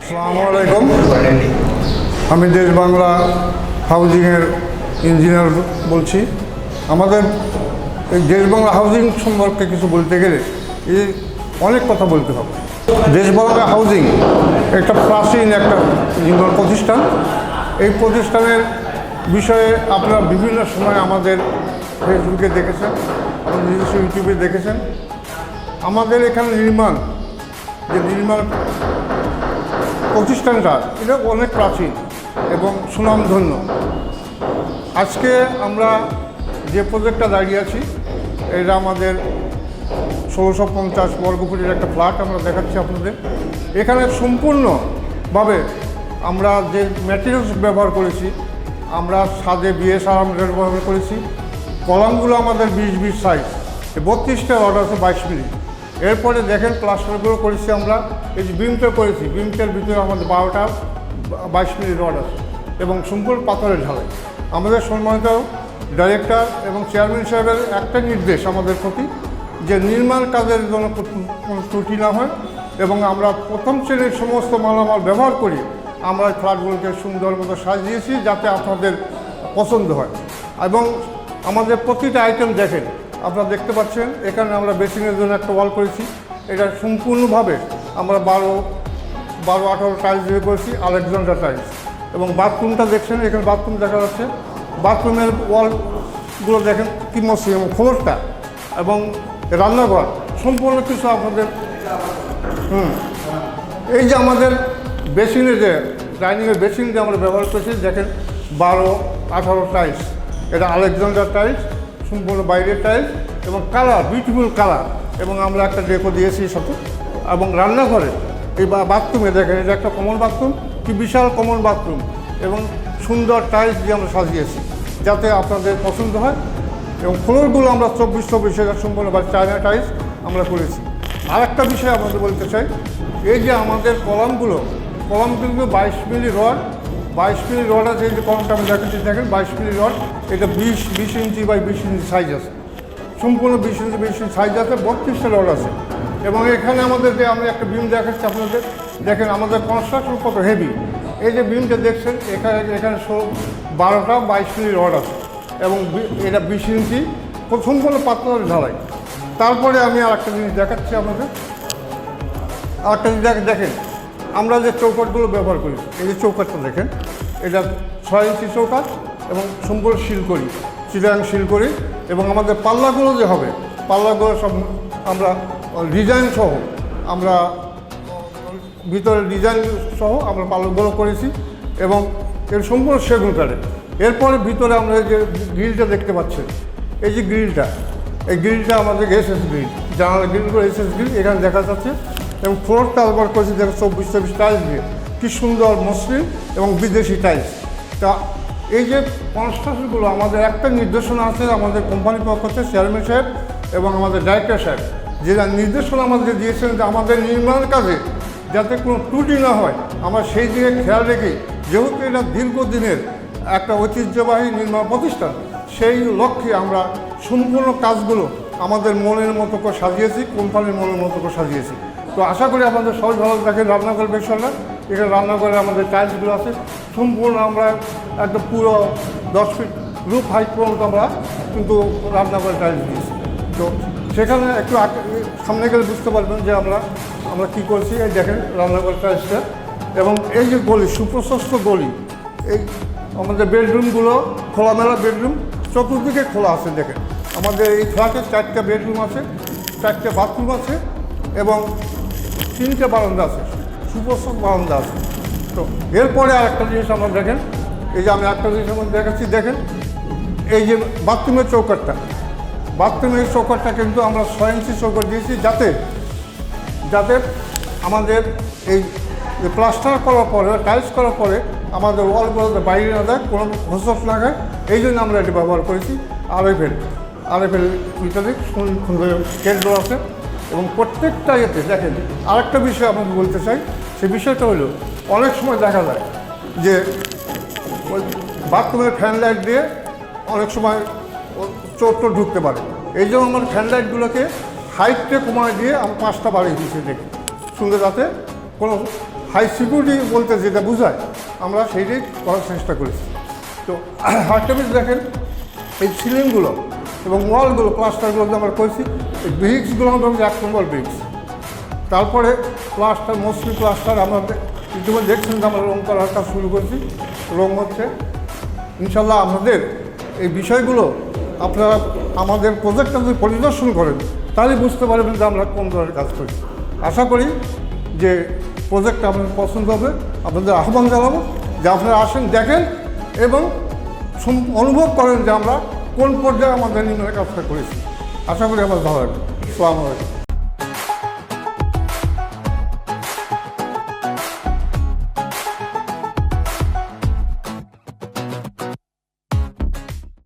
আসসালামু আলাইকুম। আমি দেশ বাংলা হাউজিংয়ের ইঞ্জিনিয়ার বলছি। আমাদের এই দেশ বাংলা হাউজিং সম্পর্কে কিছু বলতে গেলে এই অনেক কথা বলতে হবে। দেশ বাংলা হাউজিং একটা প্রাচীন একটা নির্মাণ প্রতিষ্ঠান। এই প্রতিষ্ঠানের বিষয়ে আপনারা বিভিন্ন সময় আমাদের ফেসবুকে দেখেছেন, নিজস্ব ইউটিউবে দেখেছেন। আমাদের এখানে নির্মাণ প্রতিষ্ঠানটা এটা অনেক প্রাচীন এবং সুনামধন্য। আজকে আমরা যে প্রজেক্টটা দাঁড়িয়ে আছি এটা আমাদের 1650 বর্গফুটের একটা ফ্ল্যাট আমরা দেখাচ্ছি আপনাদের। এখানে সম্পূর্ণভাবে আমরা যে ম্যাটেরিয়ালস ব্যবহার করেছি, আমরা ছাদে বিএসআর ব্যবহার করেছি। কলামগুলো আমাদের 20-20 সাইজ, 32টা রড আছে 22 মিলি। এরপরে দেখেন প্লাস্টারগুলো করেছি আমরা, এই যে বিমটা করেছি, বিমটার ভিতরে আমাদের 12টা 22 মিলি রড আছে এবং সম্পূর্ণ পাথরের ঢালাই। আমাদের সম্মানিত ডাইরেক্টর এবং চেয়ারম্যান সাহেবের একটা নির্দেশ আমাদের প্রতি যে নির্মাণ কাজের জন্য কোনো ত্রুটি না হয় এবং আমরা প্রথম শ্রেণীর সমস্ত মালামাল ব্যবহার করি। আমরা ফ্ল্যাটগুলোকে সুন্দর মতো সাজিয়েছি যাতে আপনাদের পছন্দ হয়। এবং আমাদের প্রতিটা আইটেম দেখেন, আপনারা দেখতে পাচ্ছেন এখানে আমরা বেসিনের জন্য একটা ওয়াল করেছি। এটা সম্পূর্ণভাবে আমরা 12-18 টাইলস দিয়ে করেছি, আলেকজান্ডার টাইলস। এবং বাথরুমটা দেখছেন, এখানে বাথরুম দেখা যাচ্ছে। বাথরুমের ওয়ালগুলো দেখেন কি মসৃণ এবং ফ্লোরটা এবং রান্নাঘর সম্পূর্ণ কিছু আপনাদের এই যে আমাদের বেসিনে যে ডাইনিংয়ের বেসিন যে আমরা ব্যবহার করেছি দেখেন 12-18 টাইলস। এটা আলেকজান্ডার টাইলস, সম্পূর্ণ বাইরের টাইলস এবং কালার বিউটিফুল কালার। এবং আমরা একটা ডেকো দিয়েছি সাথে। এবং রান্নাঘরে এই বাথরুমে দেখেন এটা একটা কমন বাথরুম, কি বিশাল কমন বাথরুম এবং সুন্দর টাইলস দিয়ে আমরা সাজিয়েছি যাতে আপনাদের পছন্দ হয়। এবং ফ্লোরগুলো আমরা 24-24 সম্পূর্ণ বা চায়না টাইলস আমরা করেছি। আর একটা বিষয় আপনাদের বলতে চাই, এই যে আমাদের কলামগুলো 22 মিলি রড, 22 মিলি রড আছে। এই যে কলমটা আমি দেখাচ্ছি দেখেন 22 মিলি রড, এটা 20 ইঞ্চি বাই 20 ইঞ্চি সাইজ আছে, সম্পূর্ণ 20 ইঞ্চি সাইজ আছে, 32টা রড আছে। এবং এখানে আমাদের যে আমি একটা বিম দেখাচ্ছি আপনাদের দেখেন আমাদের কনস্ট্রাকশন কত হেভি। এই যে বিমটা দেখছেন এখানে 12টা 22 মিলি রড আছে এবং এটা 20 ইঞ্চি সম্পূর্ণ পাথরের ঢালাই। তারপরে আমি আর একটা জিনিস দেখাচ্ছি আপনাদের। আরেকটা জিনিস দেখেন আমরা যে চৌকাঠগুলো ব্যবহার করি, এই যে চৌকাঠটা দেখেন এটা 6 ইঞ্চি চৌকাঠ এবং সম্পূর্ণ শিল করি, চিটাং শিল করি। এবং আমাদের পাল্লাগুলো যে হবে, পাল্লাগুলো সব আমরা ডিজাইন সহ, আমরা ভিতরে ডিজাইন সহ আমরা পাল্লাগুলো করেছি এবং এর সম্পূর্ণ সেগুন কাঠের। এরপরে ভিতরে আমরা যে গ্রিলটা দেখতে পাচ্ছেন, এই যে গ্রিলটা, এই গ্রিলটা আমাদের এসএস গ্রিল, জানালা গ্রিলগুলো এসএস গ্রিল এখানে দেখা যাচ্ছে। এবং ফ্লোরটা ব্যবহার করেছি দেখেন 24 টাইলস দিয়ে, কী সুন্দর মসৃণ এবং বিদেশি টাইলস। তা এই যে কনস্ট্রাকশনগুলো আমাদের একটা নির্দেশনা আছে আমাদের কোম্পানির পক্ষ থেকে চেয়ারম্যান সাহেব এবং আমাদের ডাইরেক্টর সাহেব, যে নির্দেশনা আমাদের দিয়েছেন যে আমাদের নির্মাণ কাজে যাতে কোনো ত্রুটি না হয় আমরা সেই দিকে খেয়াল রেখে, যেহেতু এটা দীর্ঘদিনের একটা ঐতিহ্যবাহী নির্মাণ প্রতিষ্ঠান, সেই লক্ষ্যে আমরা সম্পূর্ণ কাজগুলো আমাদের মনের মতো করে সাজিয়েছি, কোম্পানির মনের মতো করে সাজিয়েছি। তো আশা করি আপনাদের সবাই ভালো থাকেন। রান্নাঘর বেশলা, এখানে রান্নাঘরে আমাদের টাইলসগুলো আছে সম্পূর্ণ আমরা একদম পুরো 10 ফিট রুফ হাইট পর্যন্ত আমরা কিন্তু রান্নাঘরে টাইলস দিয়েছি। তো সেখানে একটু সামনে গেলে বুঝতে পারবেন যে আমরা কী করছি। এই দেখেন রান্নাঘর টাইলসটা এবং এই যে গলি, সুপ্রশস্ত গলি, এই আমাদের বেডরুমগুলো খোলামেলা বেডরুম, চতুর্দিকে খোলা আছে। দেখেন আমাদের এই ফ্ল্যাটে 4টা বেডরুম আছে, 4টে বাথরুম আছে এবং 3টে বারান্দা আছে, সুপ্রশস্ত বারান্দা আছে। তো এরপরে আরেকটা জিনিস আমরা দেখেন, এই যে আমি একটা জিনিস আমার দেখাচ্ছি দেখেন, এই যে বাথরুমের চৌকাঠটা, বাথরুমের চৌকাঠটা কিন্তু আমরা 6 ইঞ্চি চৌকাঠ দিয়েছি যাতে আমাদের এই প্লাস্টার করার পরে, টাইলস করার পরে আমাদের ওয়ালগুলোতে বাইরে না দেয়, কোনো হোসস না খায়, এই জন্য আমরা এটি ব্যবহার করেছি। আরএফএল ইত্যাদি সুন্দর কেন্দ্র আছে এবং প্রত্যেকটা ইয়েতে দেখেন। আরেকটা বিষয় আপনাকে বলতে চাই, সেই বিষয়টা হলো অনেক সময় দেখা যায় যে ওই বাথরুমের ফ্যান লাইট দিয়ে অনেক সময় চোট ঢুকতে পারে। এই জন্য আমার ফ্যান লাইটগুলোকে হাইটটা কমায় দিয়ে আমি 5টা বাড়িয়ে দিয়েছি দেখি, সুন্দর যাতে কোনো হাই সিকিউরিটি বলতে যেটা বোঝায় আমরা সেইটাই করার চেষ্টা করেছি। তো আরেকটা জিনিস দেখেন, এই সিলিংগুলো এবং ওয়ালগুলো প্লাস্টারগুলো যে আমরা করেছি, এই ব্রিক্সগুলো আমরা 1 নম্বর ব্রিক্স। তারপরে প্লাস্টার, মসলি প্লাস্টার আমরা ইতিমধ্যে দেখছেন যে আমরা রং করার কাজ শুরু করছি, রং হচ্ছে। ইনশাল্লাহ আপনাদের এই বিষয়গুলো আপনারা আমাদের প্রজেক্টটা যদি পরিদর্শন করেন তাহলে বুঝতে পারবেন যে আমরা কোন ধরনের কাজ করি। আশা করি যে প্রজেক্টটা আপনাদের পছন্দ হবে। আপনাদের আহ্বান জানাবো যে আপনারা আসেন, দেখেন এবং অনুভব করেন যে আমরা কোন পর্যায়ে আমাদের নির্মাণের কাজটা করেছি। আশা করি আমার ভালো লাগবে। আসসালামু আলাইকুম।